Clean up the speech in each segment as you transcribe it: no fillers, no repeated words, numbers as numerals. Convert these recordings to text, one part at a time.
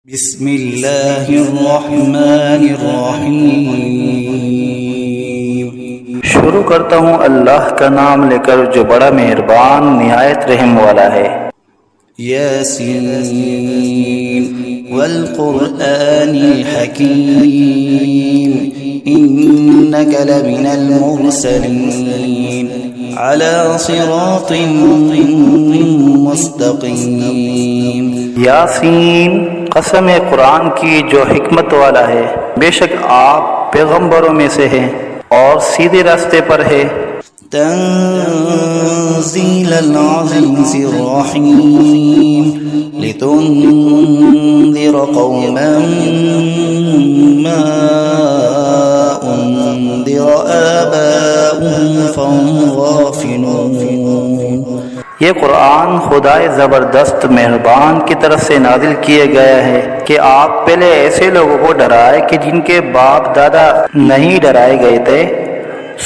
بسم اللہ الرحمن الرحیم۔ شروع کرتا ہوں اللہ کا نام لے کر جو بڑا مہربان نہایت رحم والا ہے۔ یاسین والقرآن الحکیم انک لمن المرسلین علی صراط مستقیم۔ یاسین، قسم قرآن کی جو حکمت والا ہے، بے شک آپ پیغمبروں میں سے ہیں اور سیدھے راستے پر ہے۔ تنزیل العزیز الرحیم لتنذر قوما ما انذر آباؤهم فهم غافلون۔ یہ قرآن خدائے زبردست مہربان کی طرف سے نازل کیا گیا ہے کہ آپ پہلے ایسے لوگوں کو ڈرائے کہ جن کے باپ دادا نہیں ڈرائے گئے تھے،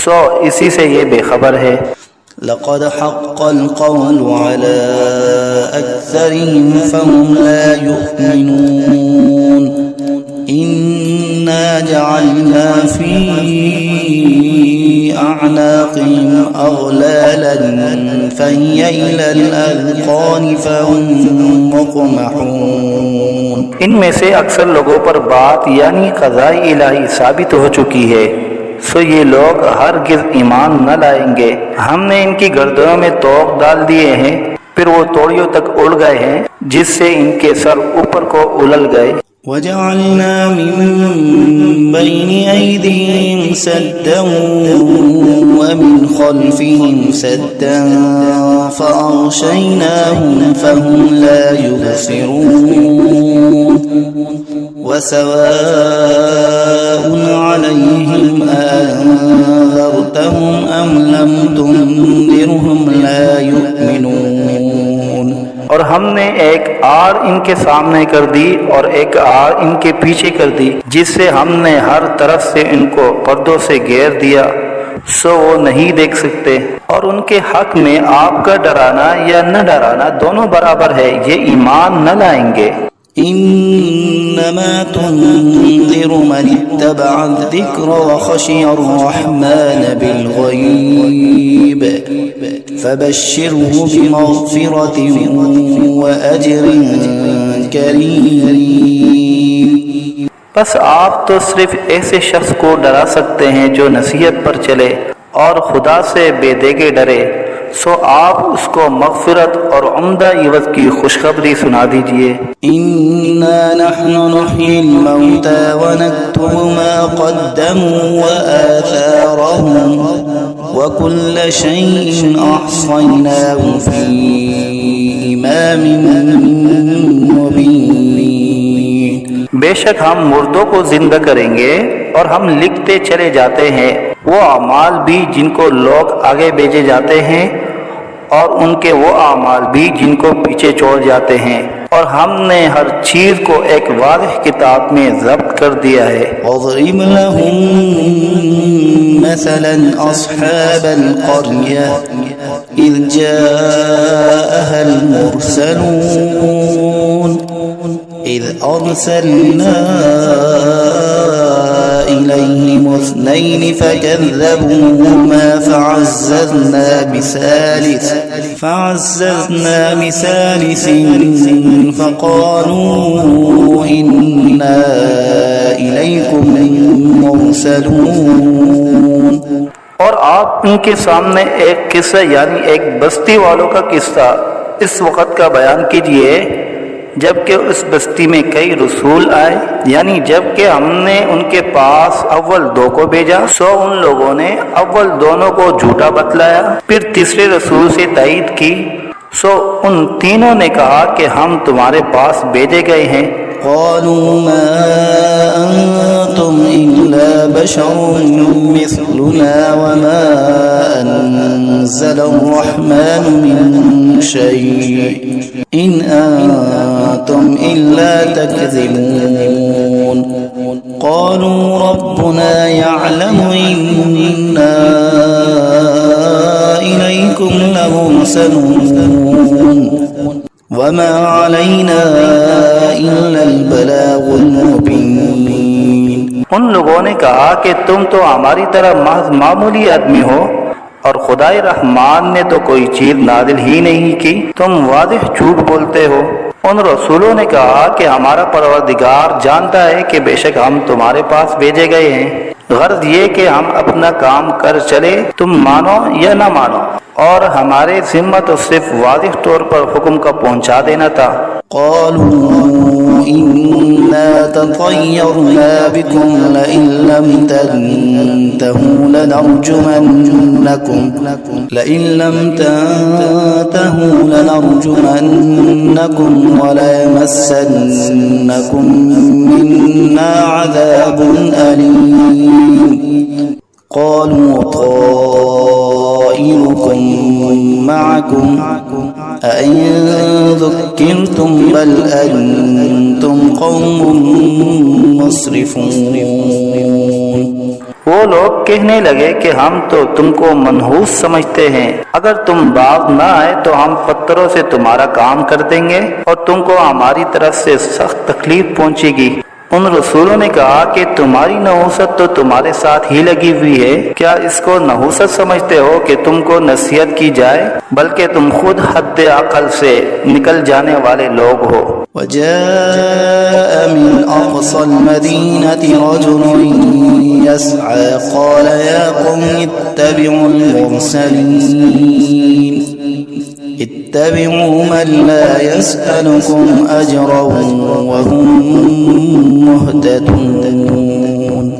سو اسی سے یہ بے خبر ہے۔ لقد حق القول على أكثرهم فهم لا يؤمنون إنا جعلنا في أعناقهم أغلالا فهي إلى الأذقان فهم مقمحون۔ ان میں سے اکثر لوگوں پر بات یعنی قضاء الہی ثابت ہو چکی ہے، سو یہ لوگ ہرگز ایمان نہ لائیں گے۔ ہم نے ان کی گردنوں میں طوق ڈال دیے ہیں، پھر وہ توڑیوں تک اڑ گئے ہیں جس سے ان کے سر اوپر کو اولل گئے۔ وَجَعَلْنَا مِن بَيْنِ أَيْدِيهِمْ سَدًّا وَمِنْ خَلْفِهِمْ سَدًّا فَأَغْشَيْنَاهُمْ فَهُمْ لَا يُبْصِرُونَ وَسَوَاءٌ عَلَيْهِمْ أَنذَرْتَهُمْ أَمْ لَمْ تُنذِرْهُمْ لَا يُؤْمِنُونَ۔ اور ہم نے ایک آڑ ان کے سامنے کر دی اور ایک آڑ ان کے پیچھے کر دی، جس سے ہم نے ہر طرف سے ان کو پردوں سے گھیر دیا، سو وہ نہیں دیکھ سکتے۔ اور ان کے حق میں آپ کا ڈرانا یا نہ ڈرانا دونوں برابر ہے، یہ ایمان نہ لائیں گے۔ انما تنذر من اتبع الذکر وخشی الرحمن بالغیب فبشره بمغفرة وأجر کریم۔ بس آپ تو صرف ایسے شخص کو ڈرا سکتے ہیں جو نصیحت پر چلے اور خدا سے بے دیگے ڈرے، سو آپ اس کو مغفرت اور عمدہ عوض کی خوشخبری سنا دیجئے۔ اِنَّا نَحْنُ نُحْيِي الْمَوْتَى وَنَكْتُبُ مَا قَدَّمُوا وَآثَارَهُمْ وَكُلَّ شَيْءٍ أَحْصَيْنَاهُ فِي إِمَامٍ مُبِينٍ۔ بے شک ہم مردوں کو زندہ کریں گے اور ہم لکھتے چلے جاتے ہیں وہ اعمال بھی جن کو لوگ آگے بھیجے جاتے ہیں اور ان کے وہ اعمال بھی جن کو پیچھے چھوڑ جاتے ہیں، اور ہم نے ہر چیز کو ایک واضح کتاب میں ضبط کر دیا ہے۔ وَاضْرِبْ لَهُم مَّثَلًا أَصْحَابَ الْقَرْيَةِ إِذْ جَاءَهَا الْمُرْسَلُونَ إِذْ أَرْسَلْنَا إِلَيْهِمُ اثْنَيْنِ فَكَذَّبُوهُمَا فَعَزَّزْنَا بِثَالِثٍ فَقَالُوا إِنَّا إِلَيْكُمْ مُرْسَلُونَ۔ اور آپ ان کے سامنے ایک قصہ یعنی ایک بستی والوں کا قصہ اس وقت کا بیان کیجئے جبکہ اس بستی میں کئی رسول آئے، یعنی جبکہ ہم نے ان کے پاس اول دو کو بھیجا، سو ان لوگوں نے اول دونوں کو جھوٹا بتلایا، پھر تیسرے رسول سے تائید کی، سو ان تینوں نے کہا کہ ہم تمہارے پاس بھیجے گئے ہیں۔ قالوا ما أنتم إلا بشر مثلنا وما أنزل الرحمن من شيء إن أنتم إلا تكذبون۔ قالوا ربنا يعلم إنا إليكم لمرسلون وما علينا إلا البلاغ المبين۔ ان لوگوں نے کہا کہ تم تو ہماری طرح محض معمولی آدمی ہو اور خدائے رحمان نے تو کوئی چیز نازل ہی نہیں کی، تم واضح جھوٹ بولتے ہو۔ ان رسولوں نے کہا کہ ہمارا پروردگار جانتا ہے کہ بے شک ہم تمہارے پاس بھیجے گئے ہیں، غرض یہ کہ ہم اپنا کام کر چلے، تم مانو یا نہ مانو، اور ہمارے ذمہ تو صرف واضح طور پر حکم کا پہنچا دینا تھا۔ قالوا إنا تطيرنا بكم لئن لم تنتهوا لنرجمنكم وليمسنكم منا عذاب أليم۔ قالوا طائركم معكم أئن ذكرتم بل أنتم قوم مسرفون۔ وہ لوگ کہنے لگے کہ ہم تو تم کو منحوس سمجھتے ہیں، اگر تم باز نہ آئے تو ہم پتھروں سے تمہارا کام کر دیں گے اور تم کو ہماری طرف سے سخت تکلیف پہنچے گی۔ ان رسولوں نے کہا کہ تمہاری نحوست تو تمہارے ساتھ ہی لگی ہوئی ہے، کیا اس کو نحوست سمجھتے ہو کہ تم کو نصیحت کی جائے؟ بلکہ تم خود حد عقل سے نکل جانے والے لوگ ہو۔ وجاء من أقصى المدينة رجل يسعى قال يا قوم اتبعوا المرسلين اتبعوا من لا يسألكم أجرا وهم مهتدون۔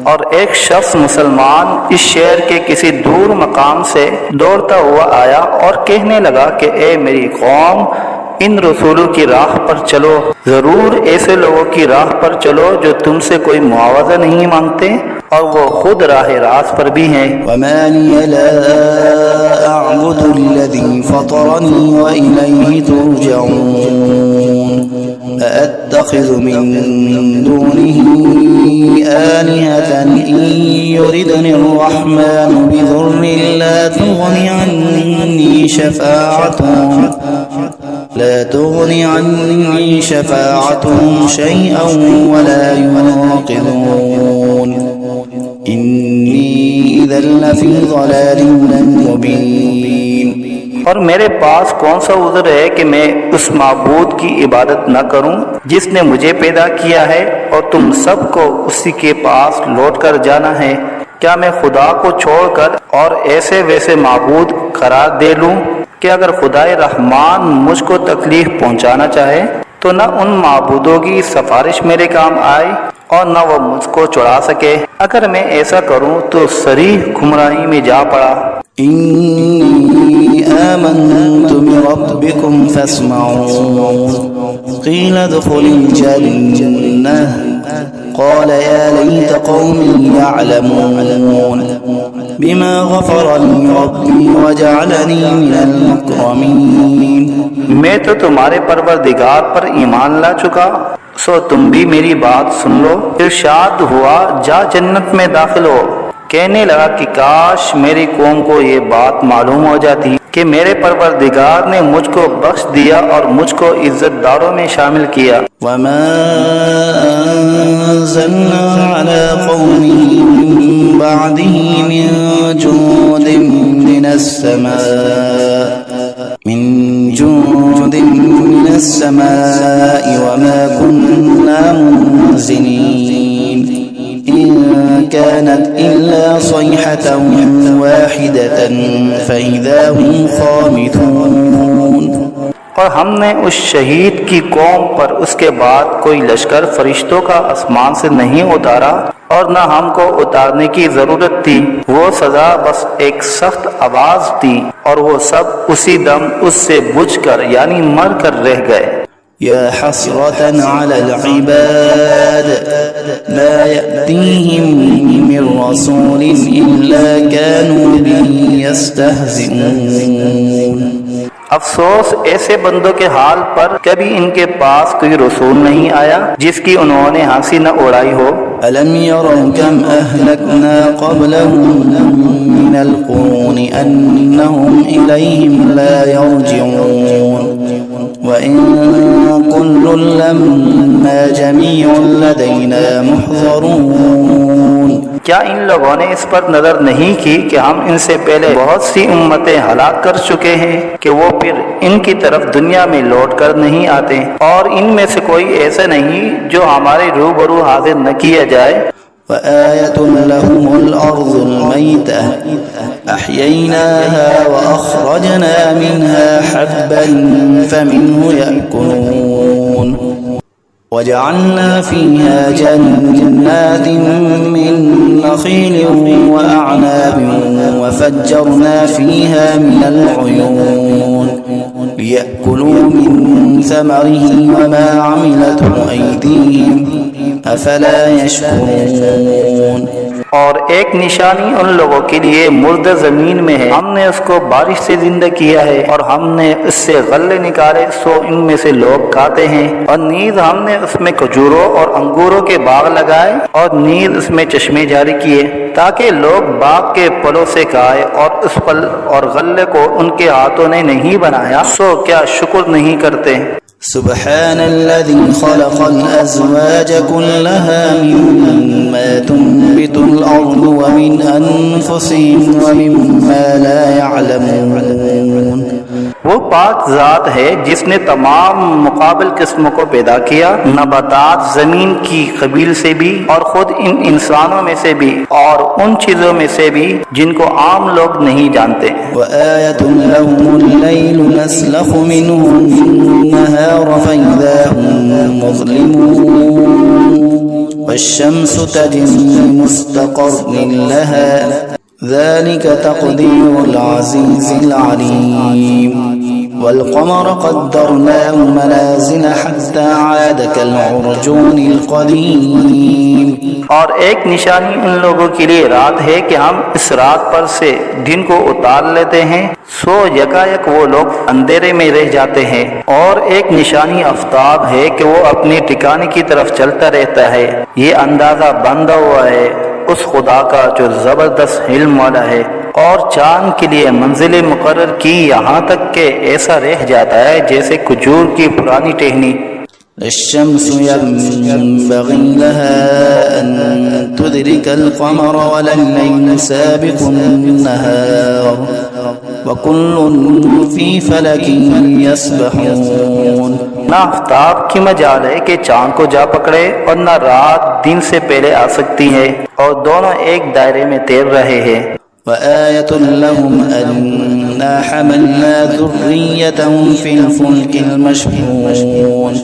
اور ایک شخص مسلمان اس شہر کے کسی دور مقام سے دوڑتا ہوا آیا اور کہنے لگا کہ اے میری قوم، ان رسولوں کی راہ پر چلو، ضرور ایسے لوگوں کی راہ پر چلو جو تم سے کوئی معاوضہ نہیں مانگتے اور وہ خود راہ راست پر بھی ہیں۔ وما لي لا أعبد الذي فطرني وإليه ترجعون أأتخذ من دونه آلهة إن يردني الرحمن بضر لا تغني عني شفاعتهم شيئا ولا ينقذون إني إذا لفي ضلال مبين۔ اور میرے پاس کون سا عذر ہے کہ میں اس معبود کی عبادت نہ کروں جس نے مجھے پیدا کیا ہے اور تم سب کو اسی کے پاس لوٹ کر جانا ہے؟ کیا میں خدا کو چھوڑ کر اور ایسے ویسے معبود قرار دے لوں کہ اگر خدائے رحمان مجھ کو تکلیف پہنچانا چاہے تو نہ ان معبودوں کی سفارش میرے کام آئے اور نہ وہ مجھ کو چھڑا سکے؟ اگر میں ایسا کروں تو صریح گمراہی میں جا پڑا۔ إني آمنت بربكم فاسمعون قيل ادخل الجنة قال يا ليت قومي يعلمون بما غفر لي ربي وجعلني من المكرمين۔ میں تو تمہارے پروردگار پر ایمان لا چکا، سو تم بھی میری بات سن لو۔ ارشاد ہوا جا جنت میں داخل ہو۔ کہنے لگا کہ کاش میری قوم کو یہ بات معلوم ہو جاتی کہ میرے پروردگار نے مجھ کو بخش دیا اور مجھ کو عزت داروں میں شامل کیا۔ وما أنزلنا على قومه من بعده من جند من السماء وما كنا منزلين إن كانت إلا صيحة واحدة فإذا هم خامدون۔ اور ہم نے اس شہید کی قوم پر اس کے بعد کوئی لشکر فرشتوں کا آسمان سے نہیں اتارا اور نہ ہم کو اتارنے کی ضرورت تھی، وہ سزا بس ایک سخت آواز تھی اور وہ سب اسی دم اس سے بجھ کر یعنی مر کر رہ گئے۔ يا حسرة على العباد ما يأتيهم من رسول إلا كانوا به يستهزئون۔ افسوس ایسے بندوں کے حال پر کبھی ان کے پاس کوئی رسول نہیں آیا جس کی انہوں نے ہنسی نہ اڑائی ہو۔ ألم يروا كم أهلكنا قبلهم من القرون أنهم إليهم لا يرجعون وإن كل لما جميع لدينا محضرون۔ کیا ان لوگوں نے اس پر نظر نہیں کی کہ ہم ان سے پہلے بہت سی امتیں ہلاک کر چکے ہیں کہ وہ پھر ان کی طرف دنیا میں لوٹ کر نہیں آتے، اور ان میں سے کوئی ایسا نہیں جو ہمارے روبرو حاضر نہ کیا جائے۔ وآية لهم الأرض الميتة أحييناها وأخرجنا منها حبا فمنه يأكلون وجعلنا فيها جنات من نخيل وأعناب وفجرنا فيها من العيون ليأكلوا من ثمره وما عملته أيديهم أفلا يشكرون۔ اور ایک نشانی ان لوگوں کے لیے مردہ زمین میں ہے، ہم نے اس کو بارش سے زندہ کیا ہے اور ہم نے اس سے غلے نکالے سو ان میں سے لوگ کھاتے ہیں، اور نیز ہم نے اس میں کھجوروں اور انگوروں کے باغ لگائے اور نیز اس میں چشمے جاری کیے تاکہ لوگ باغ کے پھلوں سے کھائے، اور اس پھل اور غلے کو ان کے ہاتھوں نے نہیں بنایا سو کیا شکر نہیں کرتے۔ سبحان الذي خلق الأزواج كلها مما تنبت الأرض ومن أنفسهم ومما لا يعلمون۔ وہ پاک ذات ہے جس نے تمام مقابل قسموں کو پیدا کیا، نباتات زمین کی قبیل سے بھی اور خود ان انسانوں میں سے بھی اور ان چیزوں میں سے بھی جن کو عام لوگ نہیں جانتے۔ وآية لهم الليل نسلخ منه النهار فإذا هم مظلمون والشمس تجري لمستقر لها ذلك تقدير العزيز العليم والقمر قدرناه منازل حتى عاد كالعرجون القديم۔ اور ایک نشانی ان لوگوں کے لیے رات ہے کہ ہم اس رات پر سے دن کو اتار لیتے ہیں سو یکایک وہ لوگ اندھیرے میں رہ جاتے ہیں، اور ایک نشانی آفتاب ہے کہ وہ اپنے ٹھکانے کی طرف چلتا رہتا ہے۔ یہ اندازہ بندھا ہوا ہے اس خدا کا جو زبردست علم والا ہے، اور چاند کے لیے منزلیں مقرر کی یہاں تک کہ ایسا رہ جاتا ہے جیسے کھجور کی پرانی ٹہنی۔ الشمس ينبغي لها أن تدرك القمر ولا الليل سابق النهار وكل في فلك يسبحون۔ نہ آفتاب کی مجال ہے کہ چاند کو جا پکڑے اور نہ رات دن سے پہلے آ سکتی ہے، اور دونوں ایک دائرے میں تیر رہے ہیں۔ وآية لهم أنا حملنا ذريتهم في الفلك المشحون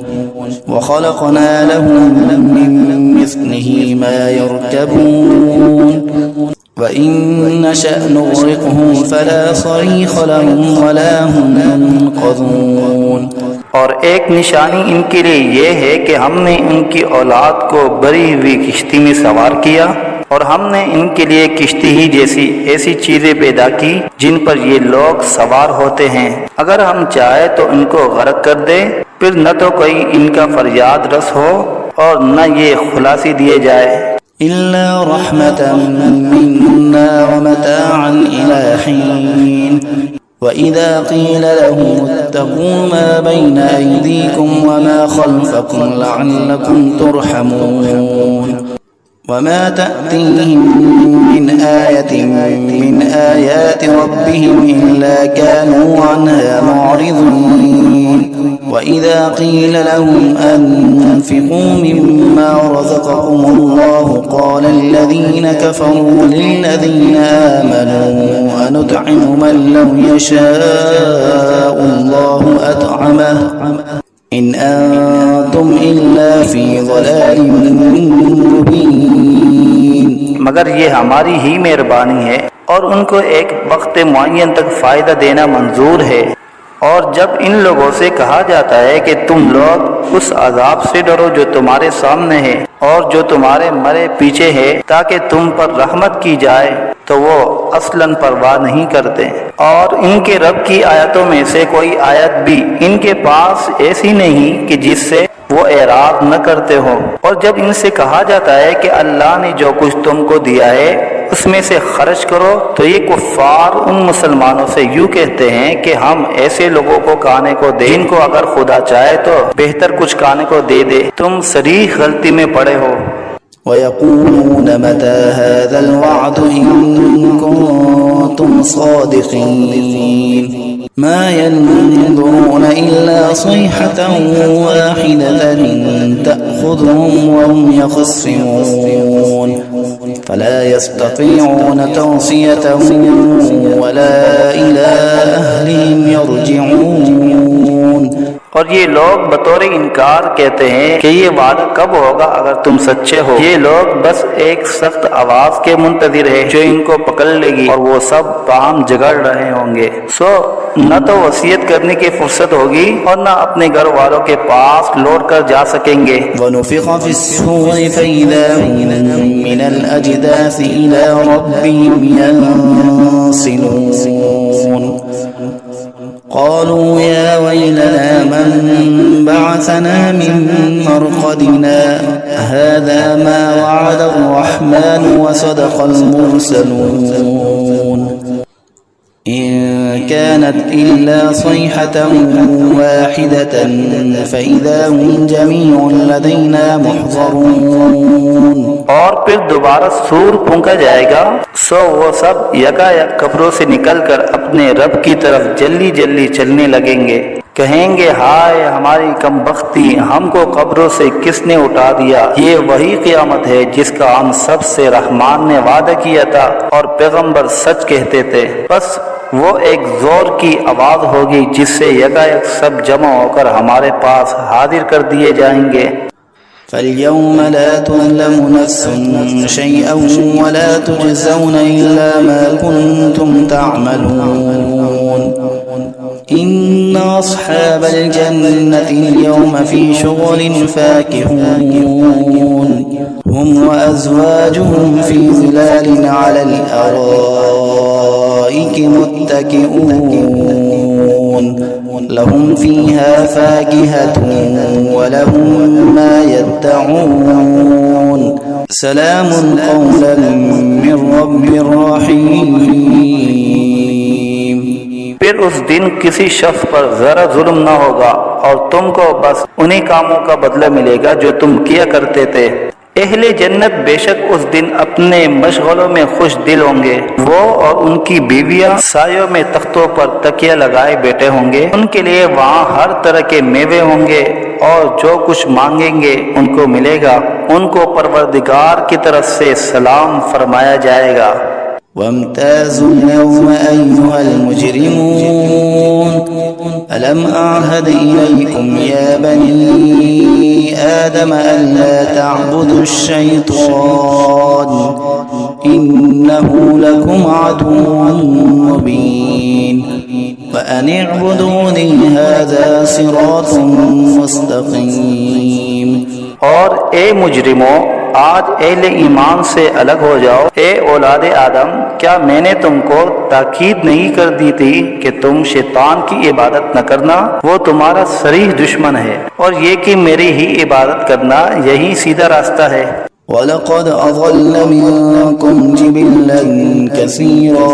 وخلقنا لهم من مثله ما يركبون وإن نشأ نغرقهم فلا صريخ لهم ولا هم ينقذون۔ اور ایک نشانی ان کے لیے یہ ہے کہ ہم نے ان کی اولاد کو بری ہوئی کشتی میں سوار کیا، اور ہم نے ان کے لیے کشتی ہی جیسی ایسی چیزیں پیدا کی جن پر یہ لوگ سوار ہوتے ہیں، اگر ہم چاہے تو ان کو غرق کر دے، پھر نہ تو کوئی ان کا فریاد رس ہو اور نہ یہ خلاصی دیے جائے۔ إلا رحمة منا ومتاعا إلى حين وإذا قيل لهم اتقوا ما بين أيديكم وما خلفكم لعلكم ترحمون وما تأتيهم من آية من آيات ربهم إلا كانوا عنها معرضين وإذا قيل لهم أنفقوا مما رزقكم الله قال الذين كفروا للذين آمنوا أنطعم من لو يشاء الله أطعمه إن أنتم إلا في ضلال مبين۔ مگر یہ ہماری ہی مہربانی ہے اور ان کو ایک وقت معین تک فائدہ دینا منظور ہے، اور جب ان لوگوں سے کہا جاتا ہے کہ تم لوگ اس عذاب سے ڈرو جو تمہارے سامنے ہے اور جو تمہارے مرے پیچھے ہے تاکہ تم پر رحمت کی جائے، تو وہ اصلاً پرواہ نہیں کرتے، اور ان کے رب کی آیتوں میں سے کوئی آیت بھی ان کے پاس ایسی نہیں کہ جس سے وہ اعراض نہ کرتے ہو۔ اور جب ان سے کہا جاتا ہے کہ اللہ نے جو کچھ تم کو دیا ہے اس میں سے خرچ کرو، تو یہ کفار ان مسلمانوں سے یوں کہتے ہیں کہ ہم ایسے لوگوں کو کھانے کو دیں جن کو اگر خدا چاہے تو بہتر کچھ کھانے کو دے دے، تم صریح غلطی میں پڑے ہو۔ وَيَقُولُونَ مَتَى هَذَا الْوَعْدُ إِن كُنتُمْ صَادِقِينَ ما ينظرون إلا صيحة واحدة تأخذهم وهم يخصمون فلا يستطيعون توصية ولا إلى أهلهم يرجعون۔ اور یہ لوگ بطور انکار کہتے ہیں کہ یہ وعدہ کب ہوگا اگر تم سچے ہو۔ یہ لوگ بس ایک سخت آواز کے منتظر ہے جو ان کو پکڑ لے گی، اور وہ سب باہم جگڑ رہے ہوں گے۔ نہ تو وصیت کرنے کی فرصت ہوگی اور نہ اپنے گھر والوں کے پاس لوٹ کر جا سکیں گے۔ وَنُفِخَ فِي الصُّورِ فَإِذَا هُم مِّنَ الْأَجْدَاثِ إِلَىٰ رَبِّهِمْ يَنسِلُونَ قالوا يا ويلنا من بعثنا من مرقدنا هذا ما وعد الرحمن وصدق المرسلون إن كانت إلا صيحة واحدة فإذا هم جميع لدينا محضرون۔ اور پھر دوبارہ سور پھونکا جائے گا، سو وہ سب یکا یک قبروں سے نکل کر اپنے رب کی طرف جلدی جلدی چلنے لگیں گے، کہیں گے ہائے ہماری کم بختی، ہم کو قبروں سے کس نے اٹھا دیا۔ یہ وہی قیامت ہے جس کا ہم سب سے رحمان نے وعدہ کیا تھا اور پیغمبر سچ کہتے تھے۔ بس وہ ایک زور کی آواز ہوگی جس سے یکا یک سب جمع ہو کر ہمارے پاس حاضر کر دیے جائیں گے۔ فَالْيَوْمَ لَا تُظْلَمُ نَفْسٌ شَيْئًا وَلَا تُجْزَوْنَ إِلَّا مَا كُنتُمْ تَعْمَلُونَ إِنَّ أَصْحَابَ الْجَنَّةِ الْيَوْمَ فِي شُغُلٍ فَاكِهُونَ هُمْ وَأَزْوَاجُهُمْ فِي ظِلَالٍ عَلَى الْأَرَائِكِ مُتَّكِئُونَ لهم فيها فاكهة ولهم ما يدعون سلام قولا من رب رحيم۔ پھر اس دن کسی شخص پر ذرا ظلم نہ ہوگا اور تم کو بس انہی کاموں کا بدلہ ملے گا جو تم کیا کرتے تھے۔ اہل جنت بے شک اس دن اپنے مشغلوں میں خوش دل ہوں گے، وہ اور ان کی بیویاں سایوں میں تختوں پر تکیہ لگائے بیٹھے ہوں گے، ان کے لیے وہاں ہر طرح کے میوے ہوں گے اور جو کچھ مانگیں گے ان کو ملے گا، ان کو پروردگار کی طرف سے سلام فرمایا جائے گا۔ وامتازوا اليوم أيها المجرمون ألم أعهد إليكم يا بني آدم ألا تعبدوا الشيطان إنه لكم عدو مبين وأن اعبدوني هذا صراط مستقيم۔ اور اے مجرموں، آج اہل ایمان سے الگ ہو جاؤ۔ اے اولاد آدم، کیا میں نے تم کو تاکید نہیں کر دی تھی کہ تم شیطان کی عبادت نہ کرنا؟ وہ تمہارا صریح دشمن ہے، اور یہ کہ میری ہی عبادت کرنا یہی سیدھا راستہ ہے۔ وَلَقَدْ أَضَلَّ مِنكُمْ جِبِلًّا كَثِيرًا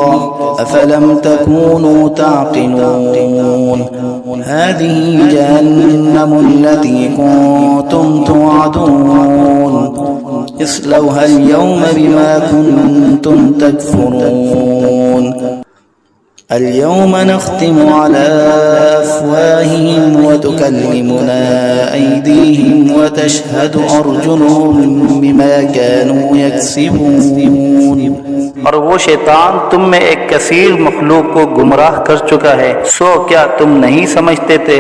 أَفَلَمْ تَكُونُوا تَعْقِلُونَ هَذِهِ جَهَنَّمُ الَّتِي كُنتُمْ تُوعَدُونَ اصْلَوْهَا الْيَوْمَ بِمَا كُنتُمْ تَكْفُرُونَ اليوم نختم على أفواههم وتكلمنا أيديهم وتشهد أرجلهم بما كانوا يكسبون۔ اور وہ شیطان تم میں ایک کثیر مخلوق کو گمراہ کر چکا ہے، سو کیا تم نہیں سمجھتے تھے؟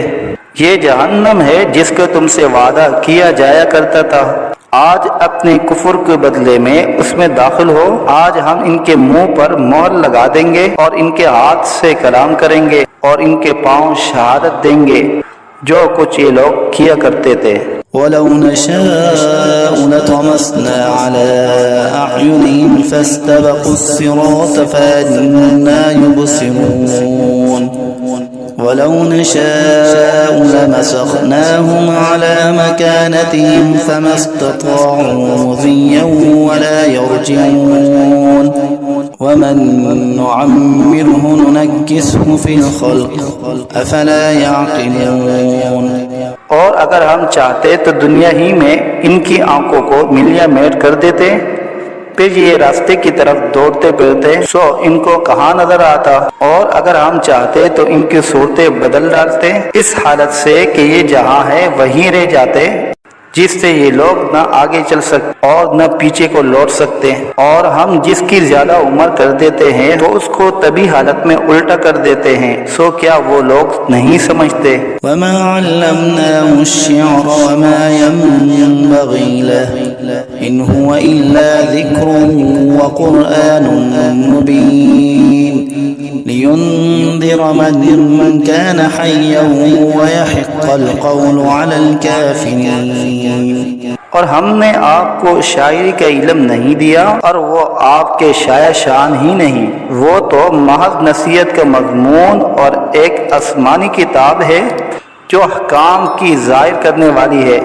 یہ جہنم ہے جس کا تم سے وعدہ کیا جایا کرتا تھا۔ آج اپنے کفر کے بدلے میں اس میں داخل ہو۔ آج ہم ان کے منہ پر مہر لگا دیں گے اور ان کے ہاتھ سے کلام کریں گے اور ان کے پاؤں شہادت دیں گے جو کچھ یہ لوگ کیا کرتے تھے۔ وَلَوْ نَشَاءُ لَطَمَسْنَا عَلَىٰ أَعْيُنِهِمْ فَاسْتَبَقُوا الصِّرَاطَ فَأَنَّىٰ يُبْصِرُونَ وَلَوْ نَشَاءُ لَمَسَخْنَاهُمْ عَلَىٰ مَكَانَتِهِمْ فَمَا اسْتَطَاعُوا مُضِيًّا وَلَا يَرْجِعُونَ وَمَن نُّعَمِّرْهُ نُنَكِّسْهُ فِي الْخَلْقِ أَفَلَا يَعْقِلُونَ۔ اور اگر ہم چاہتے تو دنیا ہی میں ان کی آنکھوں کو ملیا میٹ کر دیتے، پھر یہ راستے کی طرف دوڑتے پھرتے سو ان کو کہاں نظر آتا، اور اگر ہم چاہتے تو ان کی صورتیں بدل ڈالتے اس حالت سے کہ یہ جہاں ہے وہیں رہ جاتے، جس سے یہ لوگ نہ آگے چل سکتے اور نہ پیچھے کو لوٹ سکتے، اور ہم جس کی زیادہ عمر کر دیتے ہیں تو اس کو طبی حالت میں الٹا کر دیتے ہیں، سو کیا وہ لوگ نہیں سمجھتے؟ وَمَا عَلَّمْنَاهُ الشِّعْرَ وَمَا يَنبَغِي لَهُ إِنْ هُوَ إِلَّا ذِكْرٌ وَقُرْآنٌ مُبِينٌ لِيُنذِرَ مَن كَانَ حَيًّا وَيَحِقَّ الْقَوْلُ عَلَى الْكَافِرِينَ۔ اور ہم نے آپ کو شاعری کا علم نہیں دیا، اور وہ آپ کے شاعر شان ہی نہیں، وہ تو محض نصیحت کا مضمون اور ایک آسمانی کتاب ہے جو احکام کی ظاہر کرنے والی ہے،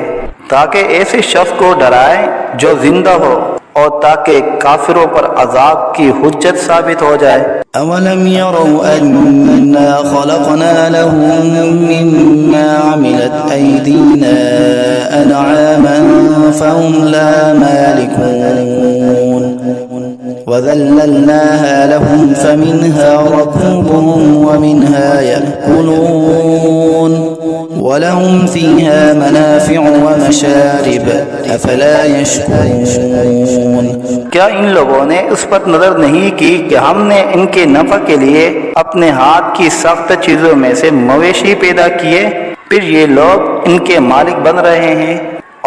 تاکہ ایسے شخص کو ڈرائے جو زندہ ہو، اور تاکہ کافروں پر عذاب کی حجت ثابت ہو جائے۔ أَوَلَمْ يَرَوْا أَنَّا خَلَقْنَا لَهُم مِّمَّا عَمِلَتْ أَيْدِينَا أَنْعَامًا فَهُمْ لَهَا مَالِكُونَ وَذَلَّلْنَاهَا لَهُمْ فَمِنْهَا رَكُوبُهُمْ وَمِنْهَا يَأْكُلُونَ وَلَهُمْ فِيهَا مَنَافِعُ وَمَشَارِبُ أَفَلَا يَشْكُرُونَ۔ کیا ان لوگوں نے اس پر نظر نہیں کی کہ ہم نے ان کے نفع کے لیے اپنے ہاتھ کی سخت چیزوں میں سے مویشی پیدا کیے، پھر یہ لوگ ان کے مالک بن رہے ہیں،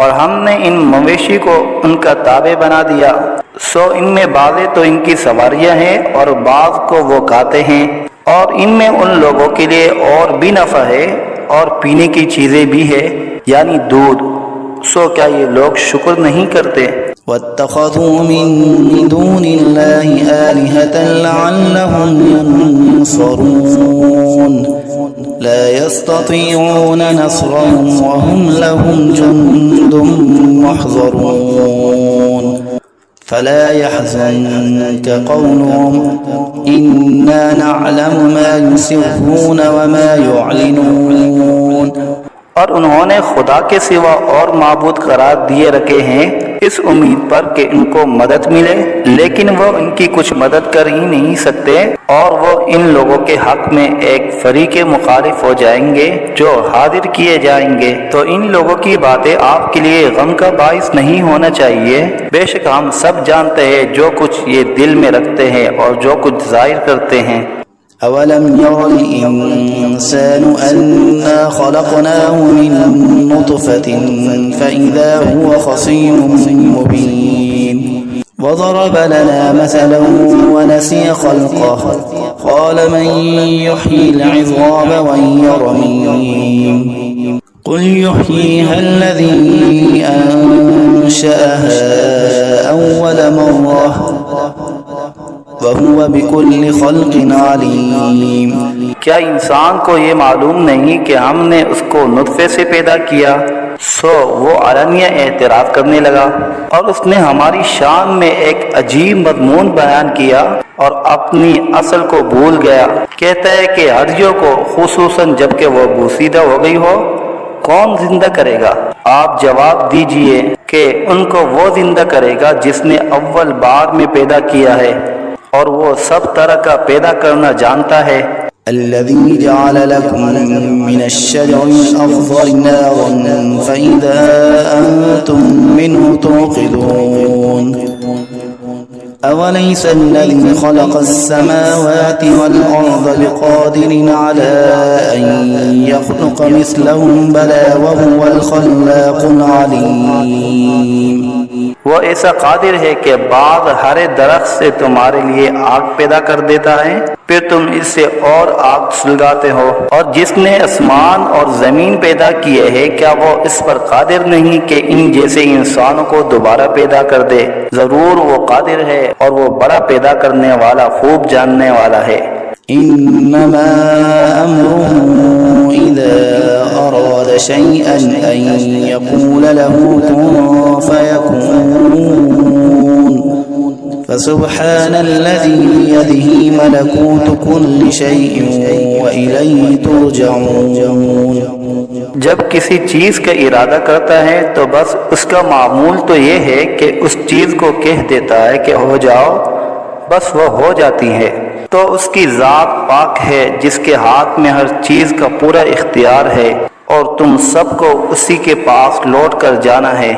اور ہم نے ان مویشی کو ان کا تابع بنا دیا، سو ان میں بعضیں تو ان کی سواریاں ہیں اور بعض کو وہ کھاتے ہیں، اور ان میں ان لوگوں کے لیے اور بھی نفع ہے اور پینے کی چیزیں بھی ہے، یعنی دودھ، سو کیا یہ لوگ شکر نہیں کرتے؟ وَاتَّخَذُوا مِن دُونِ اللَّهِ آلِهَةً لَعَلَّهُمْ يُنصَرُونَ لَا يَسْتَطِيعُونَ نَصْرَهُمْ وَهُمْ لَهُمْ جُندٌ مُّحْضَرُونَ فَلَا يَحْزُنكَ قَوْلُهُمْ إِنَّا نَعْلَمُ مَا يُسِرُّونَ وَمَا يُعْلِنُونَ۔ اور انہوں نے خدا کے سوا اور معبود قرار دیے رکھے ہیں اس امید پر کہ ان کو مدد ملے، لیکن وہ ان کی کچھ مدد کر ہی نہیں سکتے، اور وہ ان لوگوں کے حق میں ایک فریق مخالف ہو جائیں گے جو حاضر کیے جائیں گے۔ تو ان لوگوں کی باتیں آپ کے لیے غم کا باعث نہیں ہونا چاہیے، بے شک ہم سب جانتے ہیں جو کچھ یہ دل میں رکھتے ہیں اور جو کچھ ظاہر کرتے ہیں۔ أَوَلَمْ يَرَ الْإِنسَانُ أَنَّا خَلَقْنَاهُ مِن نُّطْفَةٍ فَإِذَا هُوَ خَصِيمٌ مُّبِينٌ وَضَرَبَ لَنَا مَثَلًا وَنَسِيَ خَلْقَهُ قَالَ مَن يُحْيِي الْعِظَامَ وَهِيَ رَمِيمٌ قُلْ يُحْيِيهَا الَّذِي أَنشَأَهَا أَوَّلَ مَرَّةٍ وَهُوَ بِكُلِّ خَلْقٍ عَلِيمٌ۔ کیا انسان کو یہ معلوم نہیں کہ ہم نے اس کو نطفے سے پیدا کیا؟ سو وہ علانیہ اعتراف کرنے لگا، اور اس نے ہماری شان میں ایک عجیب مضمون بیان کیا اور اپنی اصل کو بھول گیا۔ کہتا ہے کہ ہڈیوں کو خصوصاً جب کہ وہ بوسیدہ ہو گئی ہو کون زندہ کرے گا؟ آپ جواب دیجئے کہ ان کو وہ زندہ کرے گا جس نے اول بار میں پیدا کیا ہے، اور وہ سب طرح کا پیدا کرنا جانتا ہے۔ الذي جعل لكم من الشجر الأخضر نارا فإذا أنتم منه توقدون أوليس الذي خلق السماوات والأرض بقادر على أن يخلق مثلهم بلى وهو الخلاق العليم۔ وہ ایسا قادر ہے کہ بعض ہرے درخت سے تمہارے لیے آگ پیدا کر دیتا ہے، پھر تم اس سے اور آگ سلگاتے ہو۔ اور جس نے آسمان اور زمین پیدا کیے ہے، کیا وہ اس پر قادر نہیں کہ ان جیسے انسانوں کو دوبارہ پیدا کر دے؟ ضرور وہ قادر ہے اور وہ بڑا پیدا کرنے والا، خوب جاننے والا ہے۔ إنما أمره إذا أراد شيئا أن يقول له كن فيكون فسبحان الذي بيده ملكوت كل شيء وإليه ترجعون۔ جب کسی چیز کا ارادہ کرتا ہے تو بس اس کا معمول تو یہ ہے کہ اس چیز کو کہہ دیتا ہے کہ ہو جاؤ، بس وہ ہو جاتی ہے۔ تو اس کی ذات پاک ہے جس کے ہاتھ میں ہر چیز کا پورا اختیار ہے، اور تم سب کو اسی کے پاس لوٹ کر جانا ہے۔